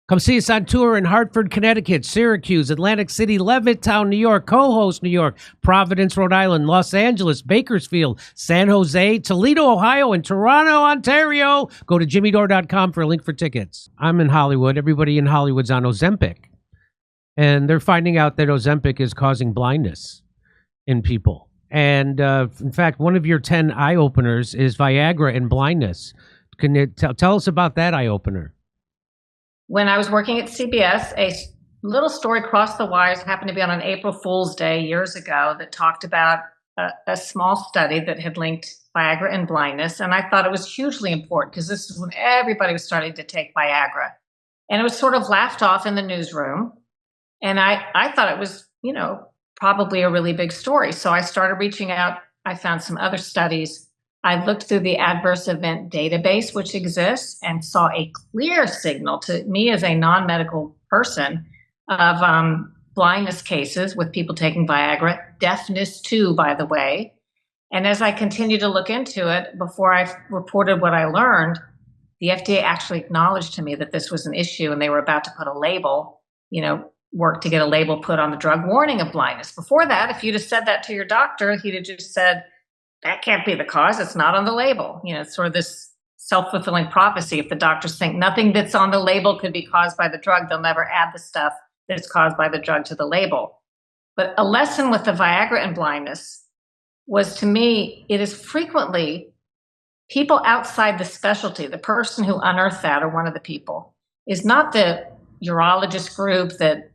Come see us on tour in Hartford, Connecticut, Syracuse, Atlantic City, Levittown, New York, Co-Host, New York, Providence, Rhode Island, Los Angeles, Bakersfield, San Jose, Toledo, Ohio, and Toronto, Ontario. Go to jimmydore.com for a link for tickets. I'm in Hollywood. Everybody in Hollywood's on Ozempic. And they're finding out that Ozempic is causing blindness in people. And in fact, one of your 10 eye-openers is Viagra and blindness. Can you tell us about that eye-opener? When I was working at CBS, a little story crossed the wires, happened to be on an April Fool's Day years ago, that talked about a small study that had linked Viagra and blindness. And I thought it was hugely important because this is when everybody was starting to take Viagra. And it was sort of laughed off in the newsroom. And I thought it was, probably a really big story. So I started reaching out. I found some other studies. I looked through the adverse event database, which exists, and saw a clear signal to me as a non-medical person of blindness cases with people taking Viagra, deafness too, by the way. And as I continued to look into it, before I reported what I learned, the FDA actually acknowledged to me that this was an issue, and they were about to put a label, work to get a label put on the drug warning of blindness. Before that, if you'd have said that to your doctor, he'd have just said, that can't be the cause. It's not on the label. It's sort of this self-fulfilling prophecy. If the doctors think nothing that's on the label could be caused by the drug, they'll never add the stuff that's caused by the drug to the label. But a lesson with the Viagra and blindness was, to me, it is frequently people outside the specialty. The person who unearthed that, or one of the people, is not the urologist group that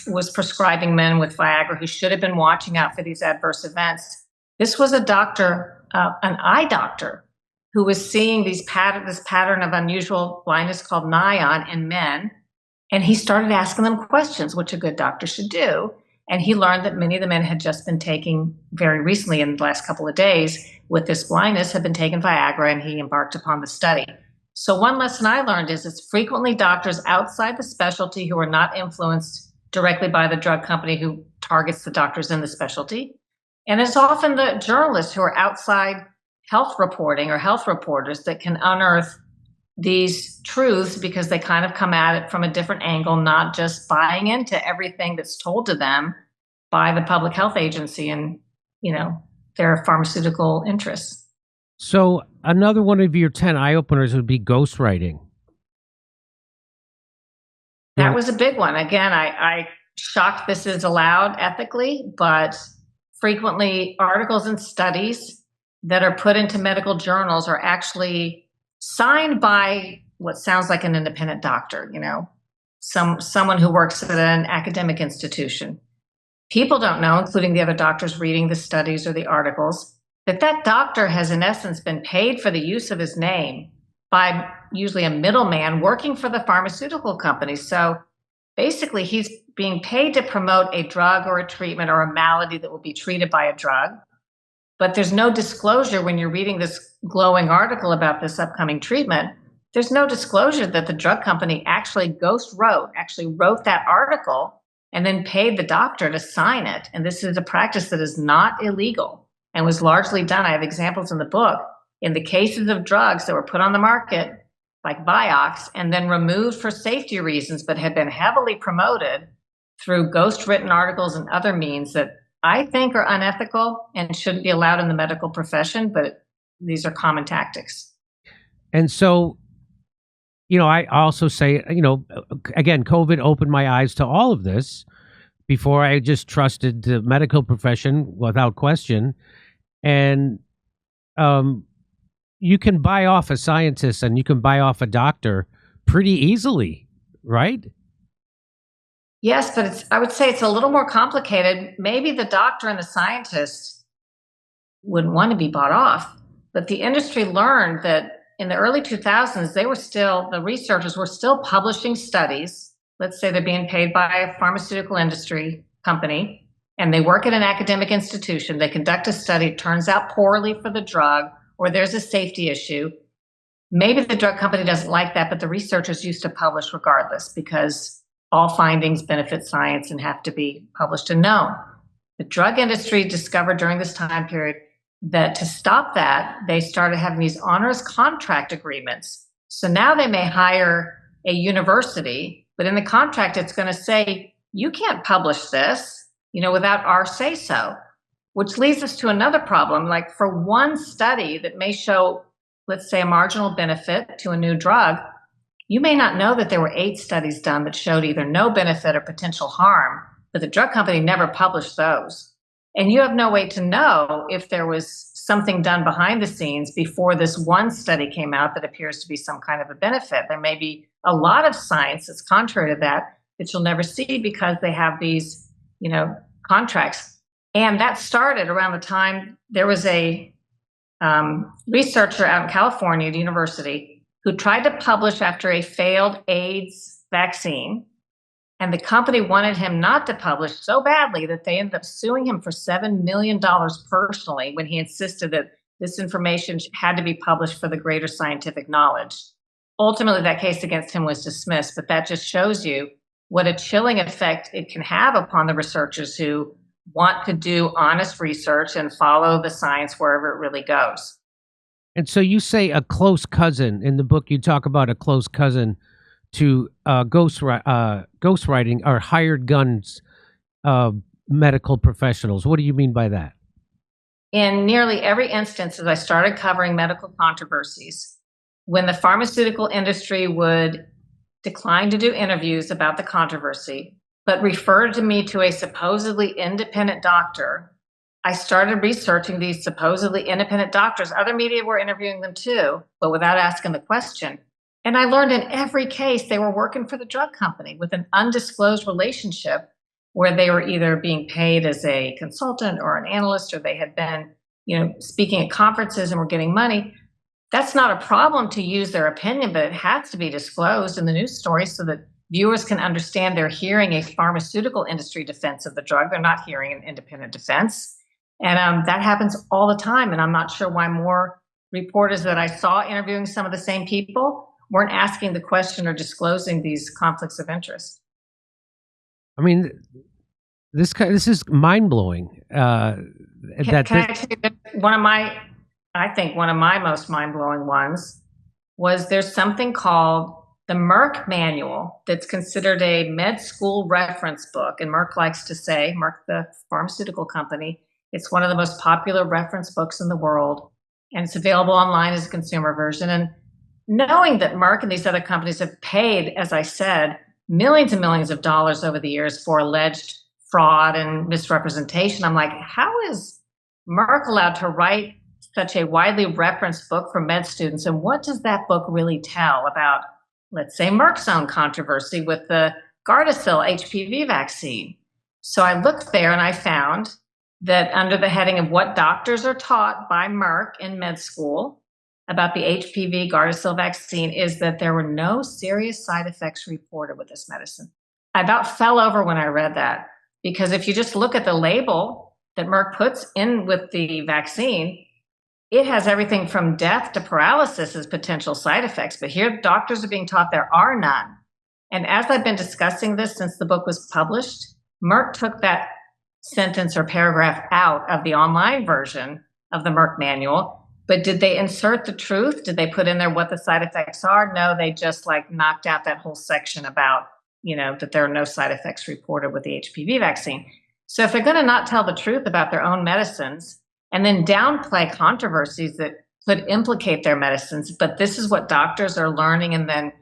was prescribing men with Viagra who should have been watching out for these adverse events. This was a doctor, an eye doctor, who was seeing this pattern of unusual blindness called nigh-on in men. And he started asking them questions, which a good doctor should do. And he learned that many of the men had just been taking, very recently in the last couple of days, with this blindness, had been taking Viagra, and he embarked upon the study. So one lesson I learned is it's frequently doctors outside the specialty who are not influenced directly by the drug company who targets the doctors in the specialty. And it's often the journalists who are outside health reporting or health reporters that can unearth these truths because they kind of come at it from a different angle, not just buying into everything that's told to them by the public health agency and, their pharmaceutical interests. So another one of your 10 eye-openers would be ghostwriting. That was a big one. Again, I shocked this is allowed ethically, but frequently articles and studies that are put into medical journals are actually signed by what sounds like an independent doctor, someone who works at an academic institution. People don't know, including the other doctors reading the studies or the articles, that doctor has in essence been paid for the use of his name by usually a middleman working for the pharmaceutical company. So basically he's being paid to promote a drug or a treatment or a malady that will be treated by a drug. But there's no disclosure when you're reading this glowing article about this upcoming treatment. There's no disclosure that the drug company actually wrote that article and then paid the doctor to sign it. And this is a practice that is not illegal and was largely done. I have examples in the book in the cases of drugs that were put on the market, like Vioxx, and then removed for safety reasons, but had been heavily promoted through ghost-written articles and other means that I think are unethical and shouldn't be allowed in the medical profession, but these are common tactics. And so, I also say, again, COVID opened my eyes to all of this. Before, I just trusted the medical profession without question. And you can buy off a scientist and you can buy off a doctor pretty easily, right? Yes, but I would say it's a little more complicated. Maybe the doctor and the scientist wouldn't want to be bought off, but the industry learned that in the early 2000s, the researchers were still publishing studies. Let's say they're being paid by a pharmaceutical industry company, and they work at an academic institution. They conduct a study, it turns out poorly for the drug, or there's a safety issue. Maybe the drug company doesn't like that, but the researchers used to publish regardless because all findings benefit science and have to be published and known. The drug industry discovered during this time period that to stop that, they started having these onerous contract agreements. So now they may hire a university, but in the contract, it's going to say, you can't publish this, without our say so, which leads us to another problem. Like for one study that may show, let's say, a marginal benefit to a new drug, you may not know that there were 8 studies done that showed either no benefit or potential harm, but the drug company never published those. And you have no way to know if there was something done behind the scenes before this one study came out that appears to be some kind of a benefit. There may be a lot of science that's contrary to that you'll never see because they have these, contracts. And that started around the time there was a researcher out in California at a university who tried to publish after a failed AIDS vaccine. And the company wanted him not to publish so badly that they ended up suing him for $7 million personally when he insisted that this information had to be published for the greater scientific knowledge. Ultimately, that case against him was dismissed, but that just shows you what a chilling effect it can have upon the researchers who want to do honest research and follow the science wherever it really goes. And so you say a close cousin. In the book, you talk about a close cousin to ghostwriting or hired guns medical professionals. What do you mean by that? In nearly every instance, as I started covering medical controversies, when the pharmaceutical industry would decline to do interviews about the controversy, but referred to me to a supposedly independent doctor, I started researching these supposedly independent doctors. Other media were interviewing them too, but without asking the question. And I learned in every case they were working for the drug company with an undisclosed relationship where they were either being paid as a consultant or an analyst, or they had been, speaking at conferences and were getting money. That's not a problem to use their opinion, but it has to be disclosed in the news story so that viewers can understand they're hearing a pharmaceutical industry defense of the drug. They're not hearing an independent defense. And that happens all the time. And I'm not sure why more reporters that I saw interviewing some of the same people weren't asking the question or disclosing these conflicts of interest. I mean, this is mind-blowing. Can I tell you that I think one of my most mind-blowing ones was there's something called the Merck Manual that's considered a med school reference book. And Merck likes to say, Merck, the pharmaceutical company, it's one of the most popular reference books in the world. And it's available online as a consumer version. And knowing that Merck and these other companies have paid, as I said, millions and millions of dollars over the years for alleged fraud and misrepresentation, I'm like, how is Merck allowed to write such a widely referenced book for med students? And what does that book really tell about, let's say, Merck's own controversy with the Gardasil HPV vaccine? So I looked there and I found that under the heading of what doctors are taught by Merck in med school about the HPV Gardasil vaccine is that there were no serious side effects reported with this medicine. I about fell over when I read that, because if you just look at the label that Merck puts in with the vaccine, it has everything from death to paralysis as potential side effects. But here, doctors are being taught there are none. And as I've been discussing this since the book was published, Merck took that sentence or paragraph out of the online version of the Merck manual. But did they insert the truth? Did they put in there what the side effects are? No, they just knocked out that whole section about, that there are no side effects reported with the HPV vaccine. So if they're going to not tell the truth about their own medicines, and then downplay controversies that could implicate their medicines, but this is what doctors are learning. And then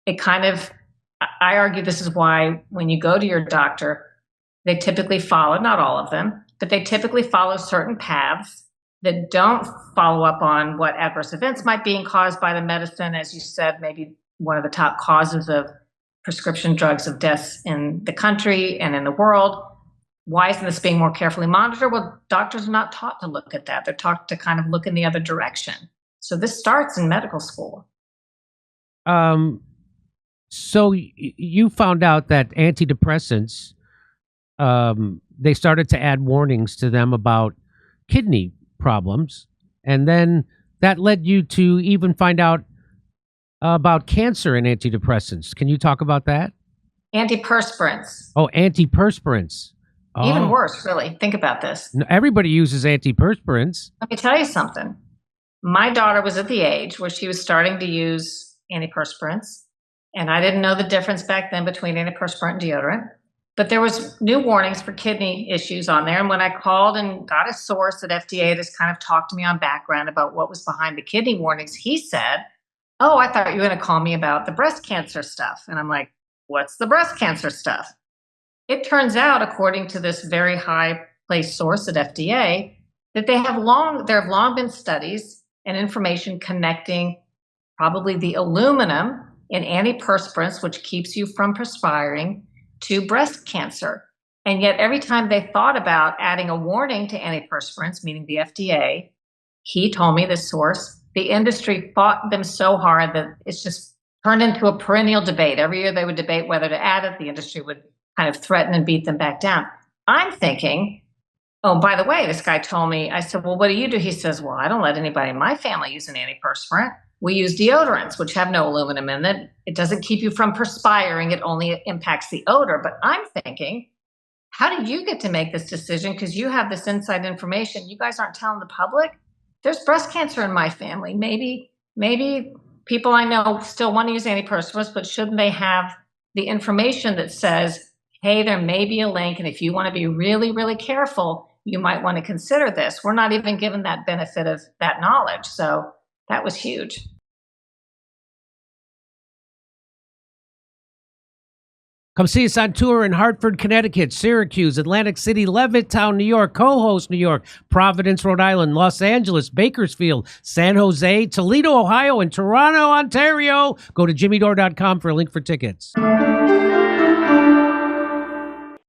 I argue this is why when you go to your doctor, they typically follow, not all of them, but they typically follow certain paths that don't follow up on what adverse events might be caused by the medicine. As you said, maybe one of the top causes of prescription drugs of deaths in the country and in the world. Why isn't this being more carefully monitored? Well, doctors are not taught to look at that. They're taught to kind of look in the other direction. So this starts in medical school. So you found out that antidepressants, they started to add warnings to them about kidney problems. And then that led you to even find out about cancer in antidepressants. Can you talk about that? Antiperspirants. Oh, antiperspirants. Even worse, really. Think about this. Everybody uses antiperspirants. Let me tell you something. My daughter was at the age where she was starting to use antiperspirants. And I didn't know the difference back then between antiperspirant and deodorant. But there was new warnings for kidney issues on there. And when I called and got a source at FDA to kind of talk to me on background about what was behind the kidney warnings, he said, "Oh, I thought you were going to call me about the breast cancer stuff." And I'm like, "What's the breast cancer stuff?" It turns out, according to this very high placed source at FDA, that there have long been studies and information connecting probably the aluminum in antiperspirants, which keeps you from perspiring, to breast cancer. And yet every time they thought about adding a warning to antiperspirants, meaning the FDA, he told me, the source, the industry fought them so hard that it's just turned into a perennial debate. Every year they would debate whether to add it. The industry would kind of threaten and beat them back down. I'm thinking, oh, by the way, this guy told me, I said, "Well, what do you do?" He says, "Well, I don't let anybody in my family use an antiperspirant. We use deodorants, which have no aluminum in it. It doesn't keep you from perspiring. It only impacts the odor." But I'm thinking, how do you get to make this decision? Because you have this inside information. You guys aren't telling the public. There's breast cancer in my family. Maybe people I know still want to use antiperspirants, but shouldn't they have the information that says, hey, there may be a link, and if you want to be really, really careful, you might want to consider this. We're not even given that benefit of that knowledge. So that was huge. Come see us on tour in Hartford, Connecticut, Syracuse, Atlantic City, Levittown, New York, Co-host, New York, Providence, Rhode Island, Los Angeles, Bakersfield, San Jose, Toledo, Ohio, and Toronto, Ontario. Go to jimmydore.com for a link for tickets.